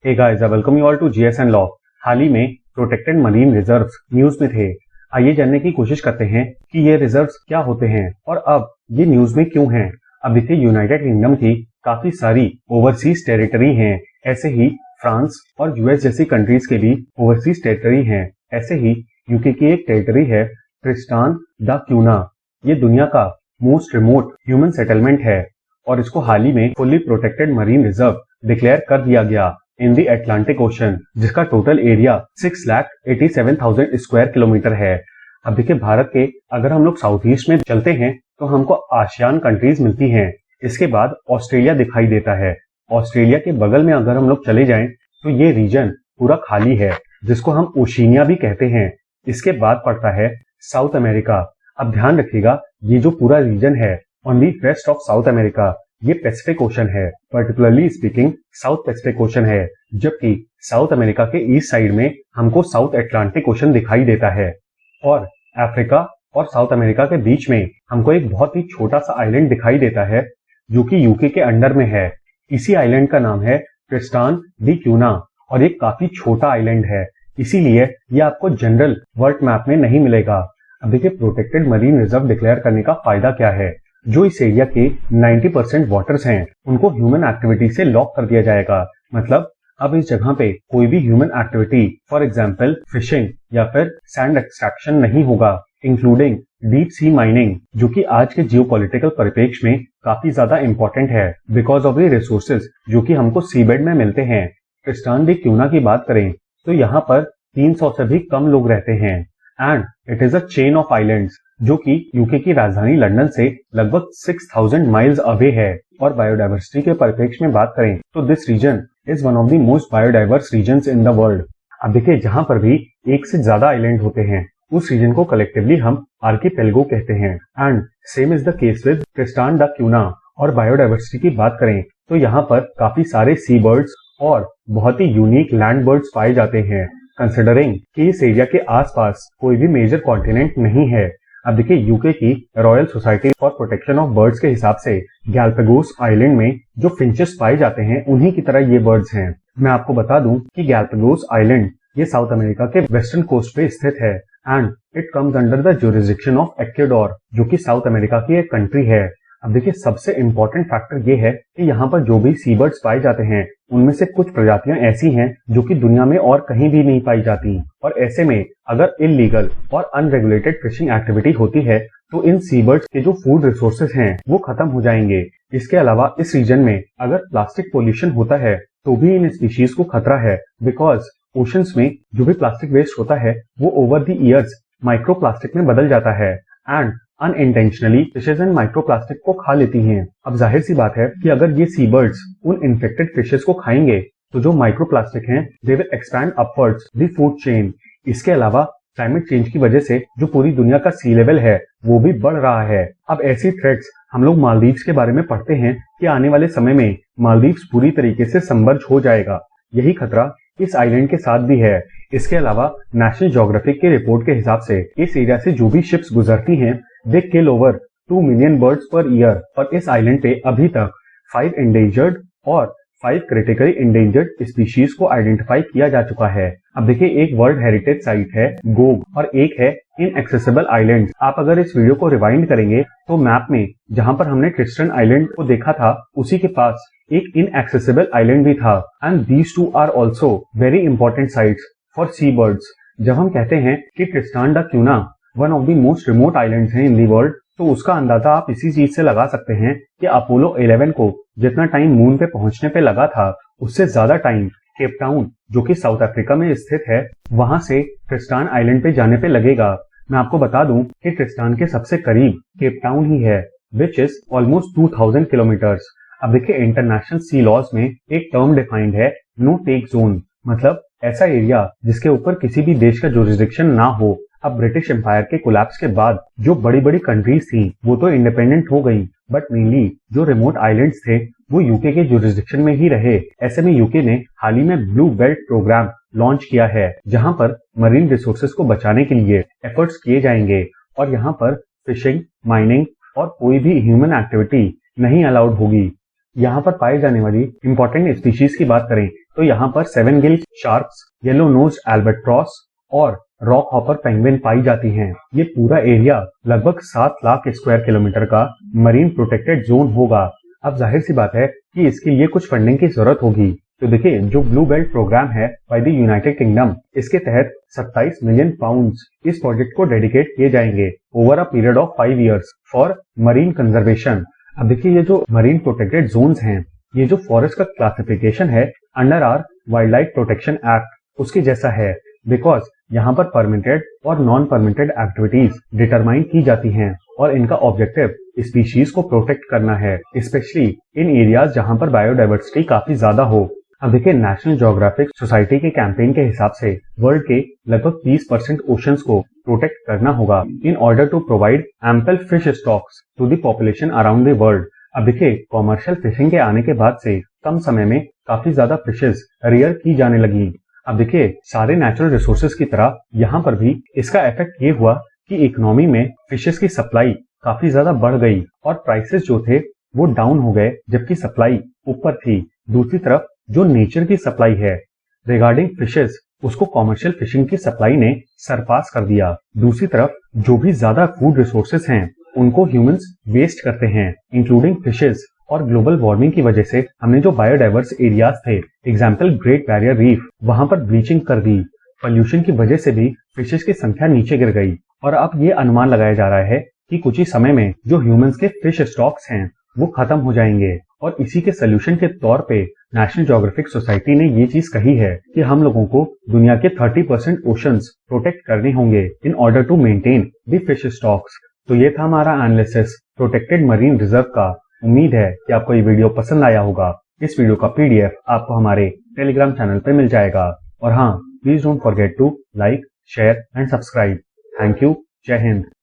Hey guys, I welcome you all to GSN law. हाल ही में प्रोटेक्टेड मरीन रिजर्व्स न्यूज में थे। आइए जानने की कोशिश करते हैं कि ये रिजर्व्स क्या होते हैं और अब ये न्यूज में क्यों हैं। अब देखिए, यूनाइटेड किंगडम की काफी सारी ओवरसीज टेरिटरी हैं। ऐसे ही फ्रांस और यूएस जैसी कंट्रीज के भी ओवरसीज टेरिटरी हैं। ऐसे ही यूके की एक टेरिटरी है ट्रिस्टान दा क्यूना। ये दुनिया का मोस्ट रिमोट ह्यूमन सेटलमेंट है और इसको हाल ही में fully protected marine reserve declare कर दिया गया इन द अटलांटिक ओशन, जिसका टोटल एरिया 6,87,000 स्क्वायर किलोमीटर है। अब देखिए, भारत के अगर हम लोग साउथ ईस्ट में चलते हैं तो हमको आसियान कंट्रीज मिलती हैं। इसके बाद ऑस्ट्रेलिया दिखाई देता है। ऑस्ट्रेलिया के बगल में अगर हम लोग चले जाएं तो ये रीजन पूरा खाली है, जिसको हम ओशिनिया भी कहते हैं। इसके बाद पड़ता है साउथ अमेरिका। अब ध्यान रखिएगा, ये जो पूरा रीजन है on the west of South America, ये पैसिफिक ओशन है, particularly speaking South Pacific Ocean है। जबकि साउथ अमेरिका के ईस्ट साइड में हमको साउथ अटलांटिक ओशन दिखाई देता है और अफ्रीका और साउथ अमेरिका के बीच में हमको एक बहुत ही छोटा सा आइलैंड दिखाई देता है जो कि यूके के अंडर में है। इसी आइलैंड का नाम है ट्रिस्टान डी क्यूना और ये काफी छोटा आइलैंड है, इसीलिए ये आपको जनरल वर्ल्ड मैप में नहीं मिलेगा। अब देखिए, प्रोटेक्टेड मरीन रिजर्व डिक्लेयर करने का फायदा क्या है। जो इस एरिया के 90% वाटर्स हैं उनको ह्यूमन एक्टिविटी से लॉक कर दिया जाएगा। मतलब अब इस जगह पे कोई भी human activity, for example fishing या फिर सैंड एक्सट्रैक्शन नहीं होगा, इंक्लूडिंग डीप सी माइनिंग, जो कि आज के जियोपॉलिटिकल परिप्रेक्ष्य में काफी ज्यादा इंपॉर्टेंट है बिकॉज ऑफ द रिसोर्सेज जो कि हमको सीबेड में मिलते हैं। ट्रिस्टान डी क्यूना की बात करें तो यहाँ पर 300 से भी कम लोग रहते हैं and it is a chain of islands जो कि यूके की राजधानी लंदन से लगभग 6,000 माइल्स अवे है। और बायोडाइवर्सिटी के परिप्रेक्ष्य में बात करें तो this region is one of the most biodiverse regions in the world. अब देखिए, जहां पर भी एक से ज्यादा आइलैंड होते हैं उस रीजन को कलेक्टिवली हम आर्कीपेलगो कहते हैं and same is the case with Tristan da Cunha. और बायोडाइवर्सिटी की बात करें तो यहाँ पर काफी सारे सी बर्ड्स और बहुत ही यूनिक लैंड बर्ड्स पाए जाते हैं, कंसिडरिंग कि इस एरिया के आसपास कोई भी मेजर कॉन्टिनेंट नहीं है। अब देखिए, यूके की royal society for protection of birds के हिसाब से गैलापागोस आइलैंड में जो फिंचेस पाए जाते हैं उन्हीं की तरह ये बर्ड्स हैं। मैं आपको बता दूं कि गैलापागोस आइलैंड ये साउथ अमेरिका के वेस्टर्न कोस्ट पे स्थित है and it comes under the jurisdiction of Ecuador, जो कि साउथ अमेरिका की एक कंट्री है। अब देखिए, सबसे इम्पोर्टेंट फैक्टर ये है कि यहाँ पर जो भी सी बर्ड्स पाए जाते हैं उनमें से कुछ प्रजातियां ऐसी हैं जो कि दुनिया में और कहीं भी नहीं पाई जाती। और ऐसे में अगर इलीगल और अनरेगुलेटेड फिशिंग एक्टिविटी होती है तो इन सी बर्ड्स के जो फूड रिसोर्सेज हैं वो खत्म हो जाएंगे। इसके अलावा इस रीजन में अगर प्लास्टिक पोल्यूशन होता है तो भी इन स्पीशीज को खतरा है, बिकॉज ओशंस में जो भी प्लास्टिक वेस्ट होता है वो over the years micro plastic में बदल जाता है and unintentionally fishes and microplastic को खा लेती हैं। अब जाहिर सी बात है कि अगर ये सी बर्ड्स उन इन्फेक्टेड फिशेज को खाएंगे तो जो माइक्रोप्लास्टिक हैं they will expand upwards the food chain. इसके अलावा क्लाइमेट चेंज की वजह से जो पूरी दुनिया का सी लेवल है वो भी बढ़ रहा है। अब ऐसी थ्रेट्स हम लोग मालदीव्स के बारे में पढ़ते हैं कि आने वाले समय में मालदीव्स पूरी तरीके से सबमर्ज हो जाएगा। यही खतरा इस आइलैंड के साथ भी है। इसके अलावा नेशनल ज्योग्राफिक के रिपोर्ट के हिसाब से इस एरिया से जो भी शिप्स गुजरती हैं they kill over 2 million birds per year. और इस आइलैंड पे अभी तक 5 एंडेंजर्ड और 5 क्रिटिकली एंडेंजर्ड स्पीशीज को आइडेंटिफाई किया जा चुका है। अब देखिए, एक वर्ल्ड हेरिटेज साइट है गोग और एक है इनएक्सेसिबल आइलैंड। आप अगर इस वीडियो को रिवाइंड करेंगे तो मैप में जहां पर हमने ट्रिस्टन आइलैंड को देखा था उसी के पास एक इनएक्सेसिबल आइलैंड भी था and these two are also very important sites for sea birds. जब हम कहते हैं कि Tristan da Cunha one of the most remote islands हैं इन दी वर्ल्ड, तो उसका अंदाजा आप इसी चीज से लगा सकते हैं कि अपोलो 11 को जितना टाइम मून पे पहुंचने पे लगा था उससे ज्यादा टाइम केप टाउन, जो कि साउथ अफ्रीका में स्थित है, वहां से ट्रिस्टान आइलैंड पे जाने पे लगेगा। मैं आपको बता दूं कि ट्रिस्टान के सबसे करीब केप टाउन ही है, विच इज ऑलमोस्ट 2000 किलोमीटर्स। अब देखिए, इंटरनेशनल सी लॉज में एक टर्म डिफाइंड है नो टेक जोन, मतलब ऐसा एरिया जिसके ऊपर किसी भी देश का जुरिसडिक्शन ना हो। अब ब्रिटिश एम्पायर के कोलैप्स के बाद जो बड़ी बड़ी कंट्रीज थी वो तो इंडिपेंडेंट हो गई, बट मेनली जो रिमोट आइलैंड्स थे वो यूके के जुरिसडिक्शन में ही रहे। ऐसे में यूके ने हाल ही में ब्लू बेल्ट प्रोग्राम लॉन्च किया है जहां पर मरीन रिसोर्सेज को बचाने के लिए एफर्ट्स किए जाएंगे और यहाँ पर फिशिंग, माइनिंग और कोई भी ह्यूमन एक्टिविटी नहीं अलाउड होगी। यहाँ पर पाई जाने वाली इंपॉर्टेंट स्पीशीज की बात करें तो यहाँ पर 7 gill sharks, yellow nose albatross और रॉक हॉपर पेंगुइन पाई जाती हैं। ये पूरा एरिया लगभग 7 लाख स्क्वायर किलोमीटर का मरीन प्रोटेक्टेड जोन होगा। अब जाहिर सी बात है कि इसके लिए कुछ फंडिंग की जरूरत होगी। तो देखिए, जो ब्लू बेल्ट प्रोग्राम है बाय द यूनाइटेड किंगडम, इसके तहत 27 मिलियन पाउंड्स इस प्रोजेक्ट को डेडिकेट किए जाएंगे over a period of 5 years for marine conservation. अब देखिए, ये जो मरीन प्रोटेक्टेड जोन्स हैं, ये जो फॉरेस्ट का क्लासिफिकेशन है under our wildlife protection act, उसके जैसा है, बिकॉज यहाँ पर परमिटेड और नॉन परमिटेड एक्टिविटीज डिटरमाइन की जाती हैं और इनका ऑब्जेक्टिव स्पीशीज को प्रोटेक्ट करना है, स्पेशली इन एरियाज जहाँ पर बायोडाइवर्सिटी काफी ज्यादा हो। अब देखिए, नेशनल ज्योग्राफिक सोसाइटी के कैंपेन के हिसाब से वर्ल्ड के लगभग 30% ओशंस को प्रोटेक्ट करना होगा in order to provide ample fish stocks to the population around the world. अब देखिए, कॉमर्शियल फिशिंग के आने के बाद से कम समय में काफी ज्यादा फिशेस रियर की जाने लगी। अब देखिए, सारे नेचुरल रिसोर्सेज की तरह यहाँ पर भी इसका इफेक्ट ये हुआ कि इकोनॉमी में फिशेस की सप्लाई काफी ज्यादा बढ़ गई और प्राइसेस जो थे वो डाउन हो गए, जबकि सप्लाई ऊपर थी। दूसरी तरफ जो नेचर की सप्लाई है रिगार्डिंग फिशेस, उसको कॉमर्शियल फिशिंग की सप्लाई ने सरपास कर दिया। दूसरी तरफ जो भी ज्यादा फूड रिसोर्सेज हैं उनको ह्यूमंस वेस्ट करते हैं, इंक्लूडिंग फिशेस। और ग्लोबल वार्मिंग की वजह से हमने जो बायोडाइवर्स एरियाज थे, एग्जाम्पल ग्रेट बैरियर रीफ, वहां पर ब्लीचिंग कर दी। पोल्यूशन की वजह से भी फिशेस की संख्या नीचे गिर गई और अब ये अनुमान लगाया जा रहा है कि कुछ ही समय में जो ह्यूमंस के फिश स्टॉक्स हैं वो खत्म हो जाएंगे। और इसी के सोल्यूशन के तौर पे नेशनल ज्योग्राफिक सोसाइटी ने ये चीज कही है कि हम लोगों को दुनिया के 30% ओशंस प्रोटेक्ट करने होंगे in order to maintain the fish stocks. तो ये था हमारा एनालिसिस प्रोटेक्टेड मरीन रिजर्व का। उम्मीद है कि आपको ये वीडियो पसंद आया होगा। इस वीडियो का PDF आपको हमारे टेलीग्राम चैनल पे मिल जाएगा। और हाँ, please don't forget to like, share and subscribe. Thank you. जय हिंद।